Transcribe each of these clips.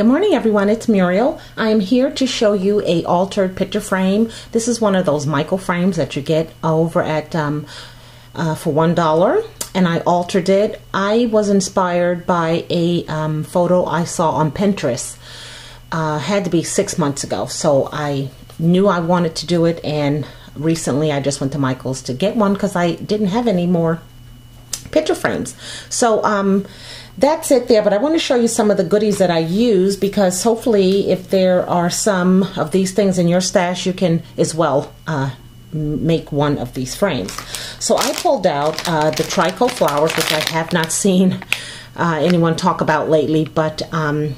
Good morning everyone, it's Muriel. I am here to show you a altered picture frame. This is one of those micro frames that you get over at for $1, and I altered it. I was inspired by a photo I saw on Pinterest. Had to be 6 months ago, so I knew I wanted to do it, and recently I just went to Michael's to get one because I didn't have any more picture frames. So that's it there, but I want to show you some of the goodies that I use, because hopefully if there are some of these things in your stash, you can as well make one of these frames. So I pulled out the Trico flowers, which I have not seen anyone talk about lately, but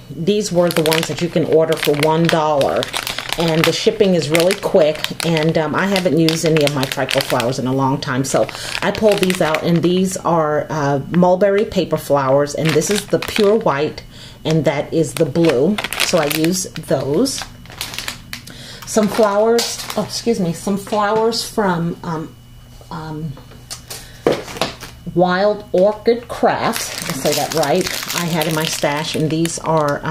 these were the ones that you can order for $1. And the shipping is really quick, and I haven't used any of my Trico flowers in a long time, so I pulled these out, and these are mulberry paper flowers, and this is the pure white, and that is the blue, so I use those. Some flowers, oh excuse me, some flowers from Wild Orchid Crafts, I say that right, I had in my stash, and these are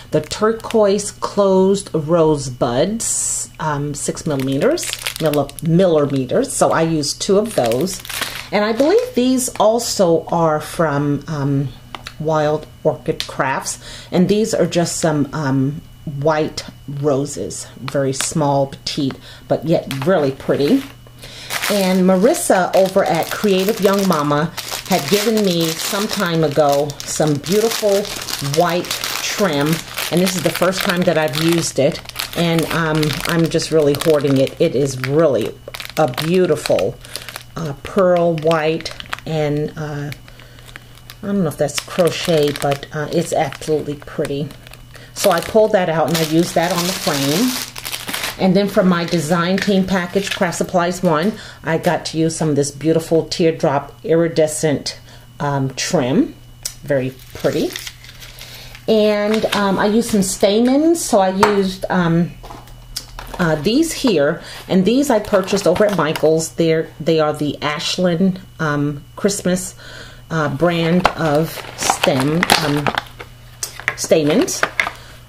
the turquoise closed rose buds, 6 millimeters, so I used 2 of those. And I believe these also are from Wild Orchid Crafts, and these are just some white roses, very small, petite, but yet really pretty. And Marissa over at Creative Young Mama had given me some time ago some beautiful white trim, and this is the first time that I've used it, and I'm just really hoarding it. It is really a beautiful pearl white, and I don't know if that's crochet, but it's absolutely pretty. So I pulled that out and I used that on the frame. And then from my design team package, Craftsupplies1, I got to use some of this beautiful teardrop iridescent trim. Very pretty. And I used some stamens, so I used these here. And these I purchased over at Michael's. They are the Ashland Christmas brand of stamens.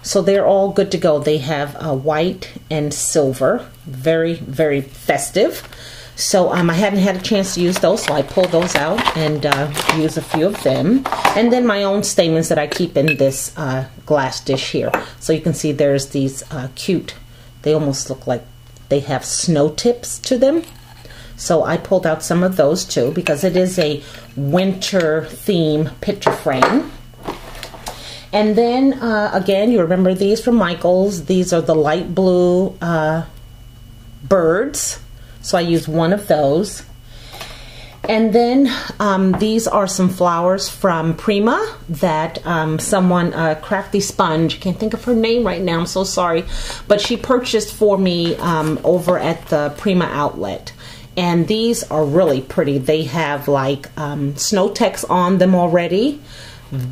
So they're all good to go. They have white and silver, very, very festive. So I hadn't had a chance to use those, so I pulled those out and use a few of them. And then my own stamens that I keep in this glass dish here. So you can see there's these cute, they almost look like they have snow tips to them. So I pulled out some of those too, because it is a winter theme picture frame. And then, again, you remember these from Michael's. These are the light blue birds. So I used 1 of those. And then these are some flowers from Prima that someone, Crafty Sponge, can't think of her name right now, I'm so sorry, but she purchased for me over at the Prima outlet. And these are really pretty. They have like snow text on them already.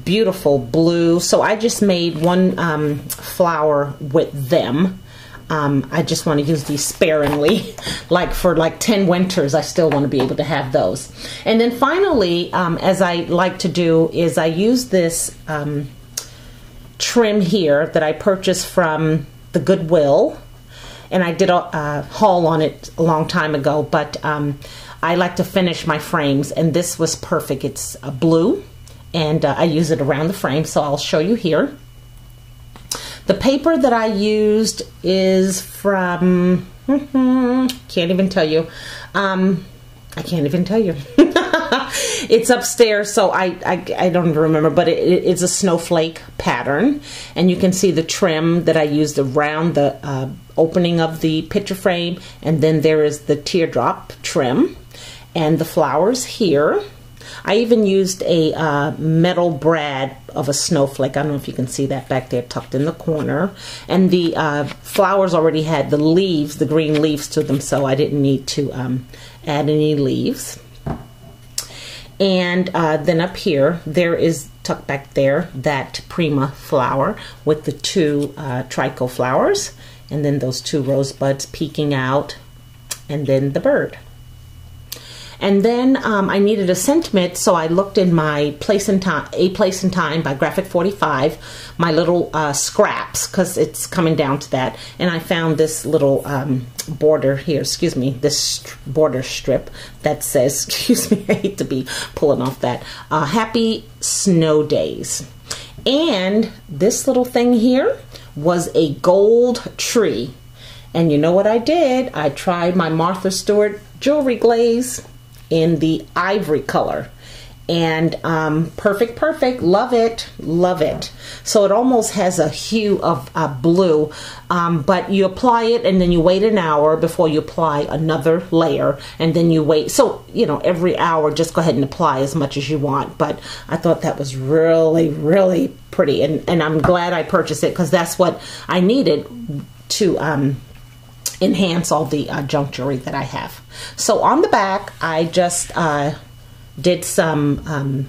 Beautiful blue. So I just made 1 flower with them. I just want to use these sparingly, like for like 10 winters I still want to be able to have those. And then finally, as I like to do, is I use this trim here that I purchased from the Goodwill, and I did a haul on it a long time ago, but I like to finish my frames, and this was perfect. It's a blue, and I use it around the frame, so I'll show you here. The paper that I used is from, can't even tell you. I can't even tell you. It's upstairs, so I don't even remember, but it's a snowflake pattern, and you can see the trim that I used around the opening of the picture frame, and then there is the teardrop trim, and the flowers here. I even used a metal brad of a snowflake. I don't know if you can see that back there tucked in the corner. And the flowers already had the leaves, the green leaves to them, so I didn't need to add any leaves. And then up here, there is, tucked back there, that Prima flower with the 2 Trico flowers. And then those 2 rosebuds peeking out. And then the bird. And then I needed a sentiment, so I looked in my Place in Time, A Place in Time by Graphic 45, my little scraps, because it's coming down to that. And I found this little border here, excuse me, this border strip that says, excuse me, I hate to be pulling off that, Happy Snow Days. And this little thing here was a gold tree. And you know what I did? I tried my Martha Stewart jewelry glaze in the ivory color. And perfect, love it, love it. So it almost has a hue of blue, but you apply it and then you wait an hour before you apply another layer, and then you wait. So, you know, every hour just go ahead and apply as much as you want. But I thought that was really pretty, and I'm glad I purchased it, because that's what I needed to enhance all the junk jewelry that I have. So on the back, I just did some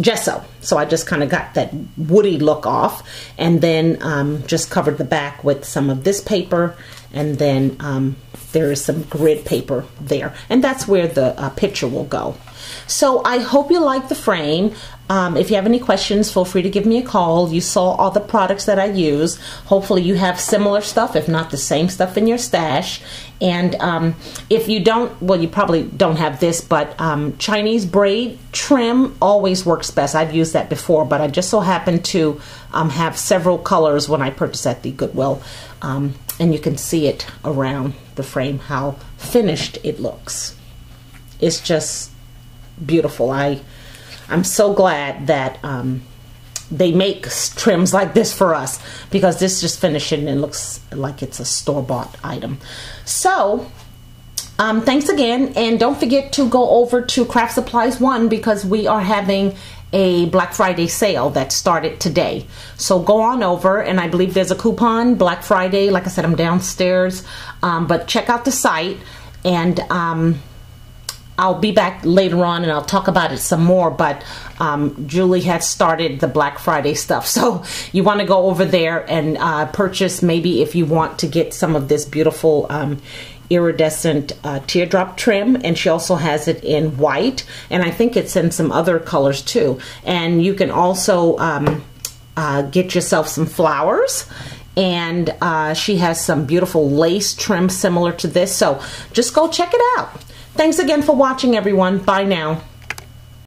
gesso. So I just kind of got that woody look off, and then just covered the back with some of this paper, and then there is some grid paper there, and that's where the picture will go. So I hope you like the frame. If you have any questions, feel free to give me a call. You saw all the products that I use. Hopefully you have similar stuff, if not the same stuff in your stash. And if you don't, well, you probably don't have this, but Chinese braid trim always works best. I've used that before, but I just so happen to have several colors when I purchased at the Goodwill. And you can see it around the frame, how finished it looks. It's just beautiful. I'm so glad that they make trims like this for us, because this just finished and it looks like it's a store-bought item. So thanks again, and don't forget to go over to Craft Supplies 1, because we are having a Black Friday sale that started today. So go on over, and I believe there's a coupon Black Friday. Like I said, I'm downstairs, but check out the site, and I'll be back later on and I'll talk about it some more, but Julie has started the Black Friday stuff. So you want to go over there and purchase, maybe if you want to get some of this beautiful iridescent teardrop trim, and she also has it in white, and I think it's in some other colors too. And you can also get yourself some flowers, and she has some beautiful lace trim similar to this. So just go check it out. Thanks again for watching, everyone. Bye now.